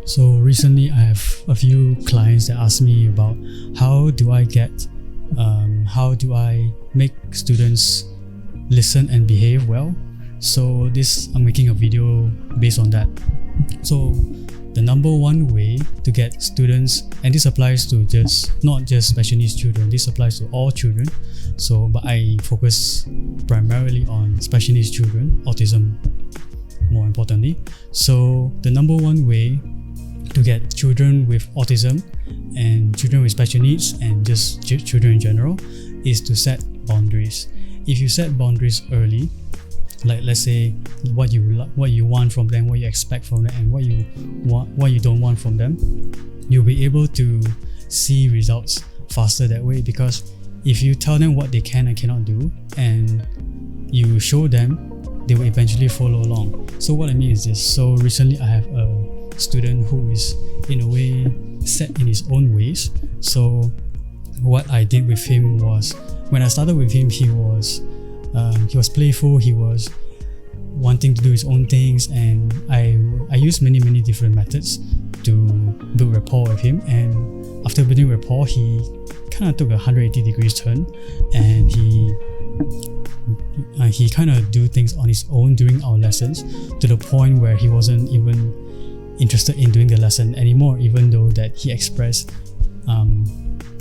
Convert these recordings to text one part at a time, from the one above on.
So recently I have a few clients that ask me about how do I make students listen and behave well. So I'm making a video based on that. So the number one way to get students, and this applies to not just special needs children, this applies to all children. But I focus primarily on special needs children, autism more importantly. So the number one way to get children with autism and children with special needs and just children in general is to set boundaries. If you set boundaries early, like let's say what you want from them, what you expect from them, and what you don't want from them, you'll be able to see results faster that way. Because if you tell them what they can and cannot do and you show them, they will eventually follow along. So what I mean is this. So recently I have a student who is in a way set in his own ways. So what I did with him was, when I started with him, he was playful, he was wanting to do his own things, and I used many different methods to build rapport with him. And after building rapport, he kind of took a 180 degrees turn, and he kind of do things on his own during our lessons, to the point where he wasn't even interested in doing the lesson anymore, even though that he expressed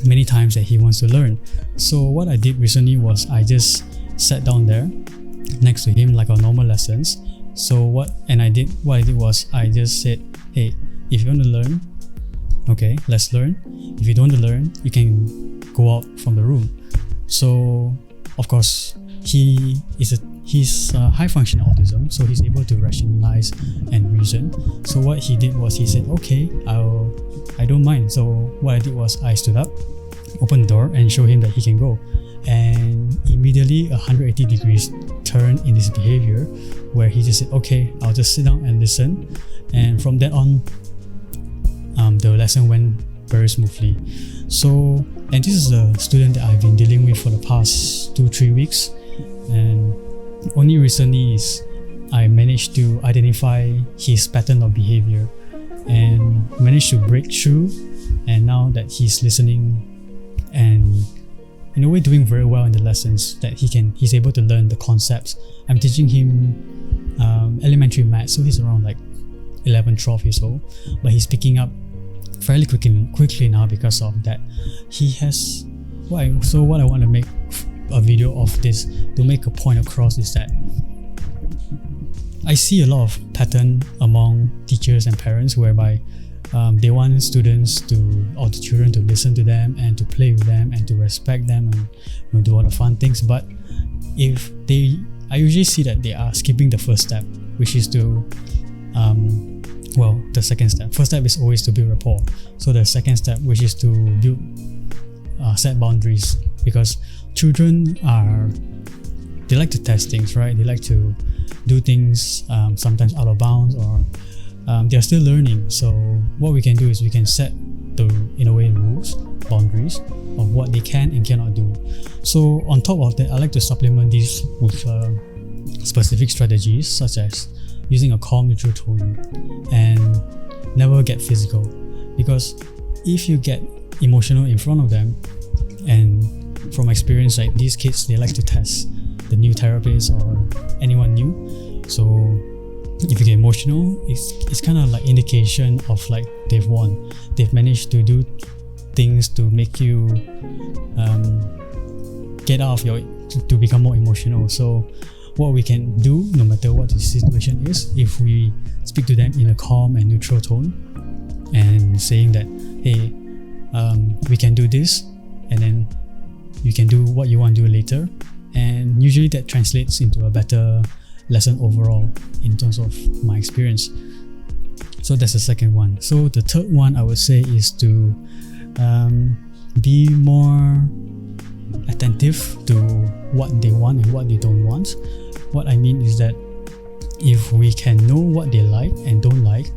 many times that he wants to learn. So what I did recently was I just sat down there next to him like our normal lessons. What I did was I just said, hey, if you want to learn, okay, let's learn. If you don't want to learn, you can go out from the room. So of course, he's high functioning autism, so he's able to rationalize and reason. So what he did was he said, okay, I don't mind. So what I did was I stood up, opened the door, and showed him that he can go. And immediately 180 degrees turn in his behavior, where he just said, okay, I'll just sit down and listen. And from that on, the lesson went very smoothly. So, and this is a student that I've been dealing with for the past 2-3 weeks, and only recently I managed to identify his pattern of behavior and managed to break through. And now that he's listening and in a way doing very well in the lessons, that he's able to learn the concepts. I'm teaching him elementary maths, so he's around like 11-12 years old, but he's picking up fairly quickly now because of that. So what I want to make a video of this to make a point across is that I see a lot of pattern among teachers and parents whereby they want the children to listen to them and to play with them and to respect them and do all the fun things. But I usually see that they are skipping the first step, which is to the second step. First step is always to build rapport. So the second step, which is to build set boundaries, because children they like to test things, right? They like to do things sometimes out of bounds, or they're still learning. So what we can do is we can set rules, boundaries of what they can and cannot do. So on top of that, I like to supplement these with specific strategies, such as using a calm, neutral tone and never get physical. Because if you get emotional in front of them, and from experience, like these kids, they like to test the new therapist or anyone new. So if you get emotional, it's kind of like indication of like they've won. They've managed to do things to make you get out of to become more emotional. So what we can do, no matter what the situation is, if we speak to them in a calm and neutral tone and saying that, hey, we can do this, and then you can do what you want to do later, and usually that translates into a better lesson overall in terms of my experience. So that's the second one. So the third one I would say is to be more attentive to what they want and what they don't want. What I mean is that if we can know what they like and don't like,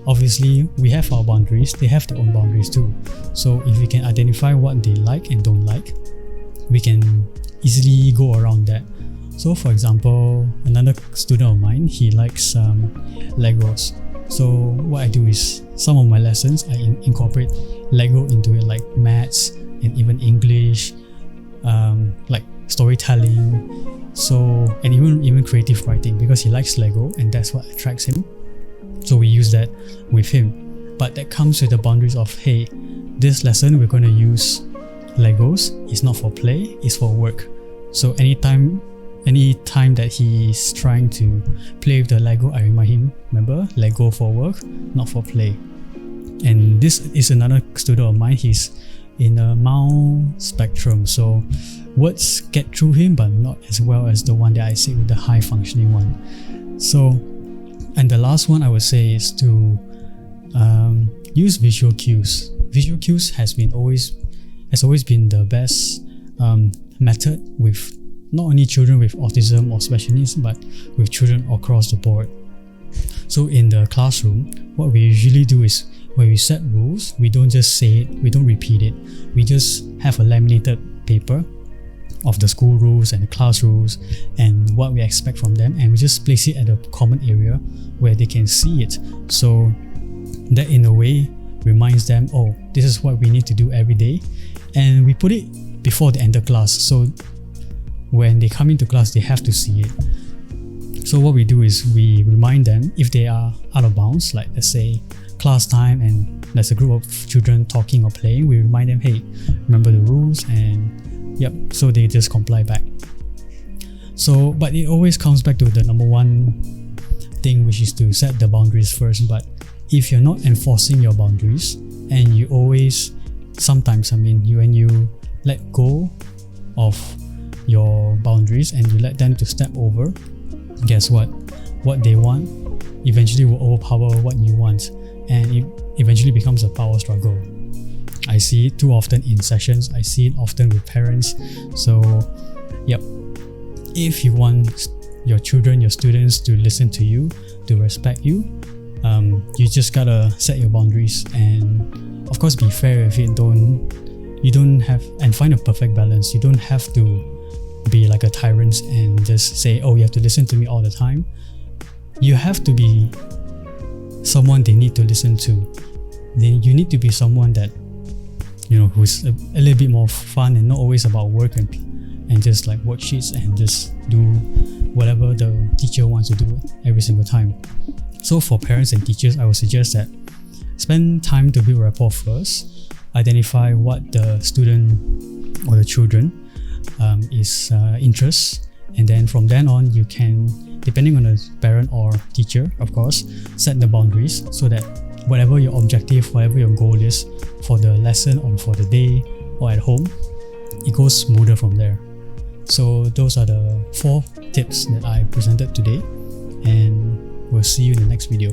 obviously we have our boundaries, they have their own boundaries too. So if we can identify what they like and don't like, we can easily go around that. So for example, another student of mine, he likes Legos. So what I do is some of my lessons I incorporate Lego into it, like maths and even English, like storytelling, and even creative writing, because he likes Lego and that's what attracts him. So we use that with him, but that comes with the boundaries of, hey, this lesson we're going to use Legos. It's not for play, it's for work. So anytime that he's trying to play with the Lego, I remind him, remember, Lego for work, not for play. And this is another student of mine. He's in a mild spectrum, so words get through him, but not as well as the one that I see with the high functioning one. So, and the last one I would say is to use visual cues. Visual cues has always been the best method with not only children with autism or special needs, but with children across the board. So in the classroom, what we usually do is, when we set rules, we don't just say it, we don't repeat it, we just have a laminated paper of the school rules and the class rules and what we expect from them, and we just place it at a common area where they can see it. So that in a way reminds them, oh, this is what we need to do every day, and we put it before they enter class, so when they come into class they have to see it. So what we do is we remind them if they are out of bounds, like let's say class time and there's a group of children talking or playing, we remind them, hey, remember the rules, and yep, so they just comply back. So, but it always comes back to the number one thing, which is to set the boundaries first. But if you're not enforcing your boundaries, and you always, sometimes, when you let go of your boundaries and you let them to step over, guess what? What they want eventually will overpower what you want, and it eventually becomes a power struggle. I see it too often in sessions, I see it often with parents. So yep, if you want your children, your students to listen to you, to respect you, you just gotta set your boundaries, and of course be fair with it. You don't have, and find a perfect balance. You don't have to be like a tyrant and just say, oh, you have to listen to me all the time. You have to be someone they need to listen to. Then you need to be someone that, who's a little bit more fun and not always about work and just like worksheets and just do whatever the teacher wants to do every single time. So for parents and teachers, I would suggest that spend time to build rapport first. Identify what the student or the children is interest, and then from then on you can, depending on the parent or teacher, of course, set the boundaries so that whatever your objective, whatever your goal is for the lesson or for the day or at home, it goes smoother from there. So those are the 4 tips that I presented today, and we'll see you in the next video.